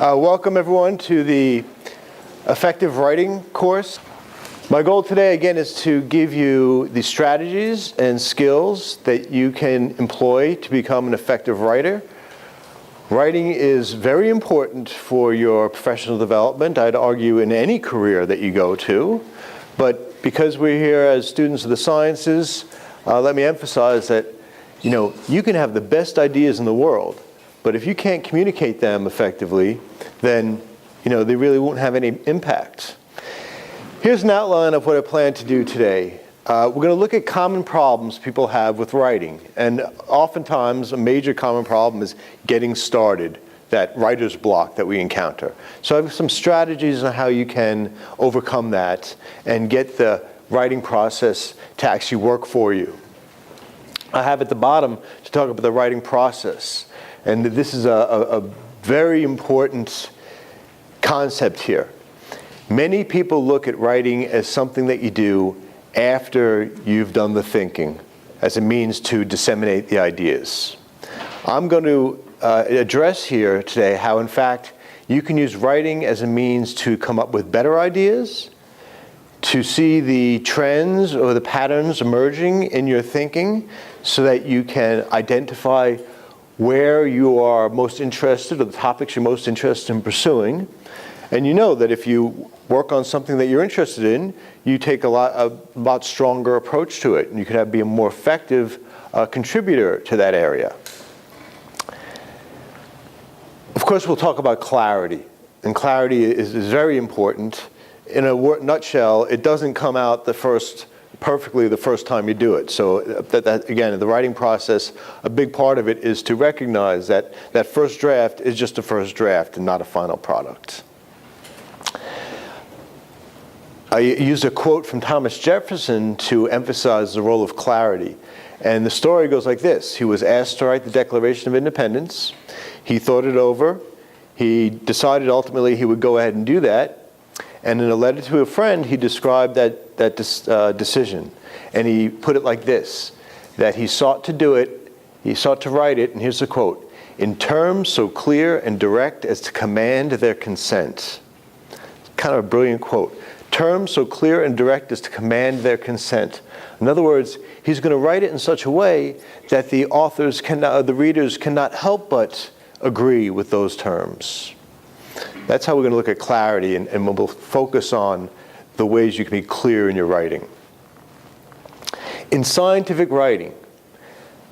Welcome everyone to the Effective Writing course. My goal today again is to give you the strategies and skills that you can employ to become an effective writer. Writing is very important for your professional development, I'd argue in any career that you go to. But because we're here as students of the sciences, let me emphasize that you can have the best ideas in the world, but if you can't communicate them effectively, then they really won't have any impact. Here's an outline of what I plan to do today. We're going to look at common problems people have with writing, and oftentimes a major common problem is getting started, that writer's block that we encounter. So I have some strategies on how you can overcome that and get the writing process to actually work for you. I have at the bottom to talk about the writing process. And this is a very important concept here. Many people look at writing as something that you do after you've done the thinking, as a means to disseminate the ideas. I'm going to address here today how, in fact, you can use writing as a means to come up with better ideas, to see the trends or the patterns emerging in your thinking so that you can identify where you are most interested or the topics you're most interested in pursuing. And you know that if you work on something that you're interested in, you take a lot stronger approach to it, and you can be a more effective contributor to that area. Of course, we'll talk about clarity, and clarity is very important. In a nutshell, it doesn't come out perfectly the first time you do it. So again, in the writing process, a big part of it is to recognize that that first draft is just a first draft and not a final product. I used a quote from Thomas Jefferson to emphasize the role of clarity. And the story goes like this. He was asked to write the Declaration of Independence. He thought it over. He decided ultimately he would go ahead and do that. And in a letter to a friend, he described that decision. And he put it like this, that he sought to do it, he sought to write it, and here's the quote, in terms so clear and direct as to command their consent. Kind of a brilliant quote. Terms so clear and direct as to command their consent. In other words, he's going to write it in such a way that the readers cannot help but agree with those terms. That's how we're going to look at clarity, and we'll focus on the ways you can be clear in your writing. In scientific writing,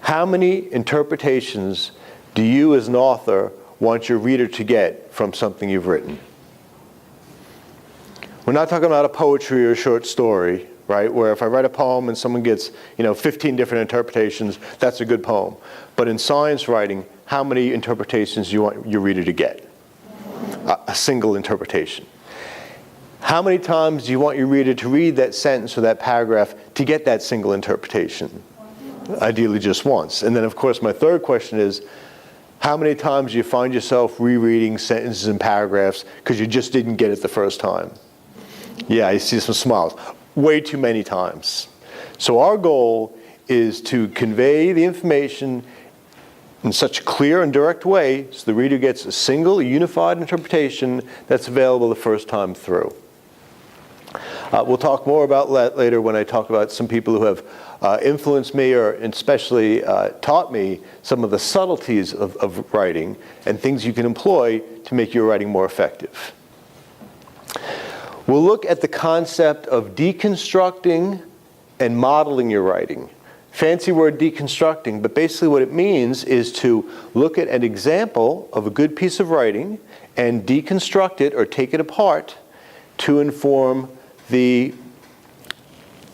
how many interpretations do you as an author want your reader to get from something you've written? We're not talking about a poetry or a short story, right? Where if I write a poem and someone gets 15 different interpretations, that's a good poem. But in science writing, how many interpretations do you want your reader to get? A single interpretation. How many times do you want your reader to read that sentence or that paragraph to get that single interpretation? Ideally just once. And then of course my third question is, how many times do you find yourself rereading sentences and paragraphs because you just didn't get it the first time? Yeah, I see some smiles. Way too many times. So our goal is to convey the information in such a clear and direct way so the reader gets a single, unified interpretation that's available the first time through. We'll talk more about that later when I talk about some people who have influenced me or especially taught me some of the subtleties of writing and things you can employ to make your writing more effective. We'll look at the concept of deconstructing and modeling your writing. Fancy word deconstructing, but basically what it means is to look at an example of a good piece of writing and deconstruct it or take it apart to inform the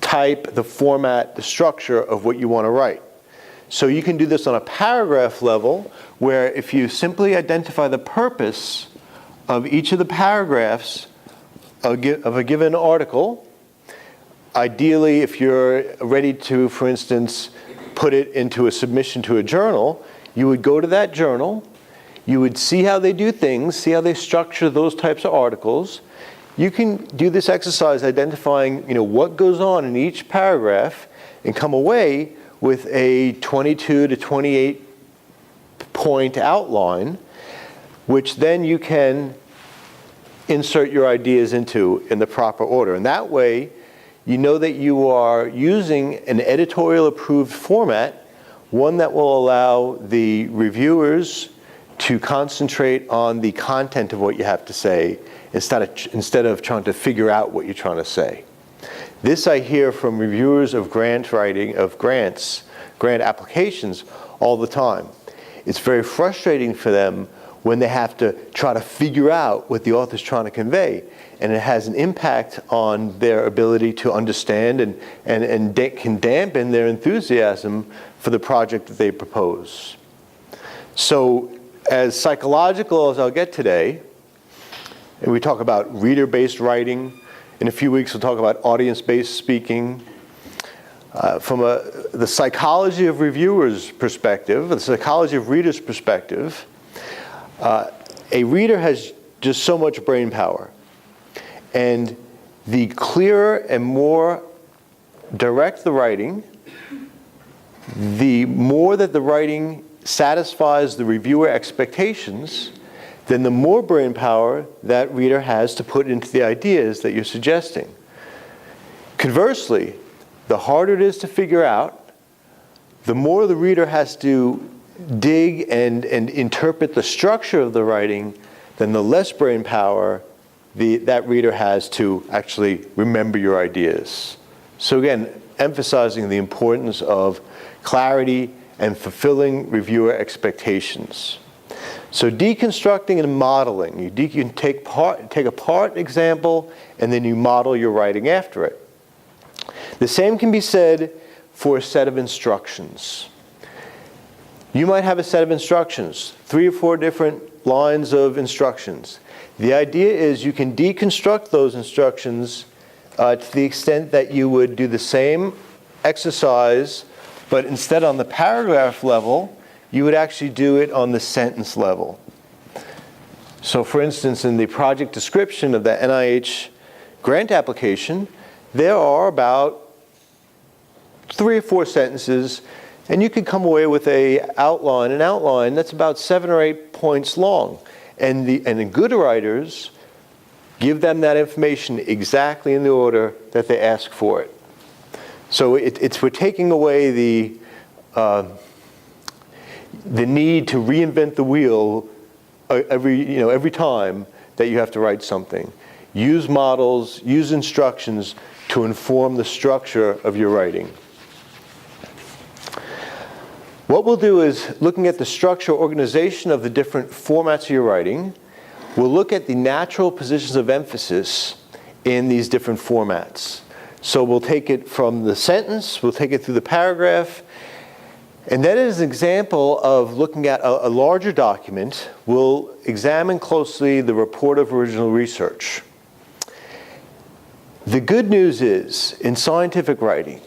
type, the format, the structure of what you want to write. So you can do this on a paragraph level where if you simply identify the purpose of each of the paragraphs of a given article, ideally, if you're ready to, for instance, put it into a submission to a journal, you would go to that journal, you would see how they do things, see how they structure those types of articles. You can do this exercise identifying, what goes on in each paragraph and come away with a 22 to 28 point outline which then you can insert your ideas into in the proper order. And that way, you know that you are using an editorial approved format, one that will allow the reviewers to concentrate on the content of what you have to say instead of trying to figure out what you're trying to say. This I hear from reviewers of grant writing, of grant applications all the time. It's very frustrating for them when they have to try to figure out what the author's trying to convey. And it has an impact on their ability to understand and can dampen their enthusiasm for the project that they propose. So as psychological as I'll get today, and we talk about reader-based writing, in a few weeks we'll talk about audience-based speaking. From the psychology of reviewers' perspective, the psychology of readers' perspective, a reader has just so much brain power. And the clearer and more direct the writing, the more that the writing satisfies the reviewer expectations, then the more brain power that reader has to put into the ideas that you're suggesting. Conversely, the harder it is to figure out, the more the reader has to dig and interpret the structure of the writing, then the less brain power that reader has to actually remember your ideas. So again, emphasizing the importance of clarity and fulfilling reviewer expectations. So deconstructing and modeling. You can take a part example and then you model your writing after it. The same can be said for a set of instructions. You might have a set of instructions, 3 or 4 different lines of instructions. The idea is you can deconstruct those instructions to the extent that you would do the same exercise, but instead on the paragraph level, you would actually do it on the sentence level. So for instance, in the project description of the NIH grant application, there are about 3 or 4 sentences, and you could come away with an outline that's about 7 or 8 points long. And the good writers give them that information exactly in the order that they ask for it. So we're taking away the need to reinvent the wheel every time that you have to write something. Use models, use instructions to inform the structure of your writing. What we'll do is, looking at the structure organization of the different formats of your writing, we'll look at the natural positions of emphasis in these different formats. So we'll take it from the sentence, we'll take it through the paragraph, and then as an example of looking at a larger document, we'll examine closely the report of original research. The good news is, in scientific writing,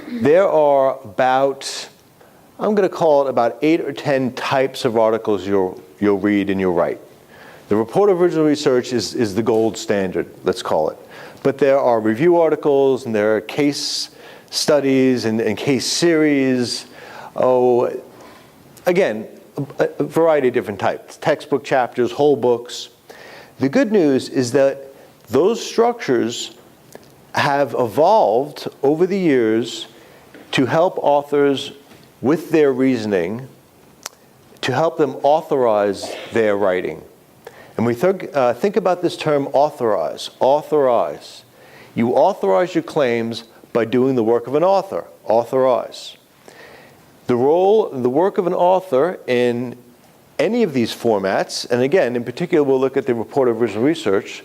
there are about, I'm going to call it about 8 or 10 types of articles you'll read and you'll write. The report of original research is the gold standard, let's call it. But there are review articles, and there are case studies and case series. Again, a variety of different types. Textbook chapters, whole books. The good news is that those structures have evolved over the years to help authors with their reasoning, to help them authorize their writing. And we think about this term authorize. Authorize. You authorize your claims by doing the work of an author. Authorize. The work of an author in any of these formats, and again, in particular, we'll look at the report of original research,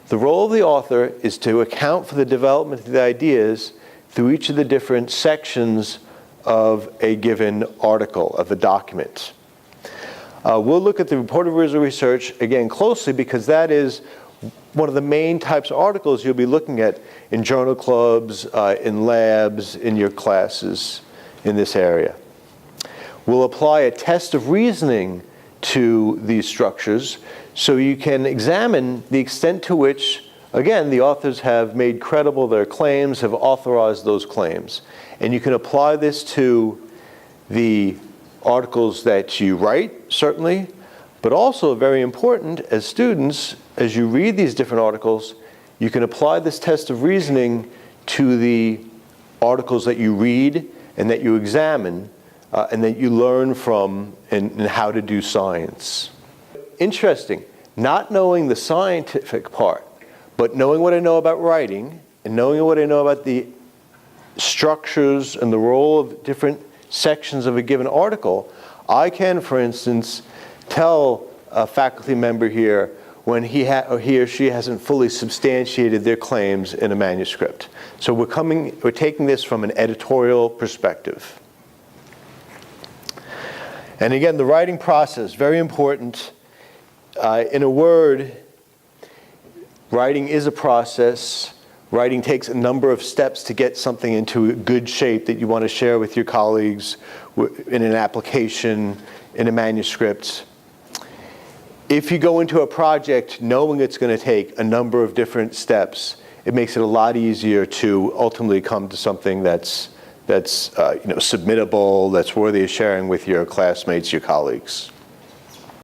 the role of the author is to account for the development of the ideas through each of the different sections of a given article, of the document. We'll look at the report of original research again closely because that is one of the main types of articles you'll be looking at in journal clubs, in labs, in your classes in this area. We'll apply a test of reasoning to these structures so you can examine the extent to which, again, the authors have made credible their claims, have authorized those claims. And you can apply this to the articles that you write, certainly, But also very important, as students, as you read these different articles, you can apply this test of reasoning to the articles that you read and that you examine and that you learn from and how to do science. Interesting, not knowing the scientific part, but knowing what I know about writing and knowing what I know about the structures and the role of different sections of a given article, I can, for instance, tell a faculty member here when he or she hasn't fully substantiated their claims in a manuscript. So we're taking this from an editorial perspective. And again, the writing process, very important. In a word, writing is a process. Writing takes a number of steps to get something into a good shape that you want to share with your colleagues in an application, in a manuscript. If you go into a project knowing it's going to take a number of different steps, it makes it a lot easier to ultimately come to something that's submittable, that's worthy of sharing with your classmates, your colleagues.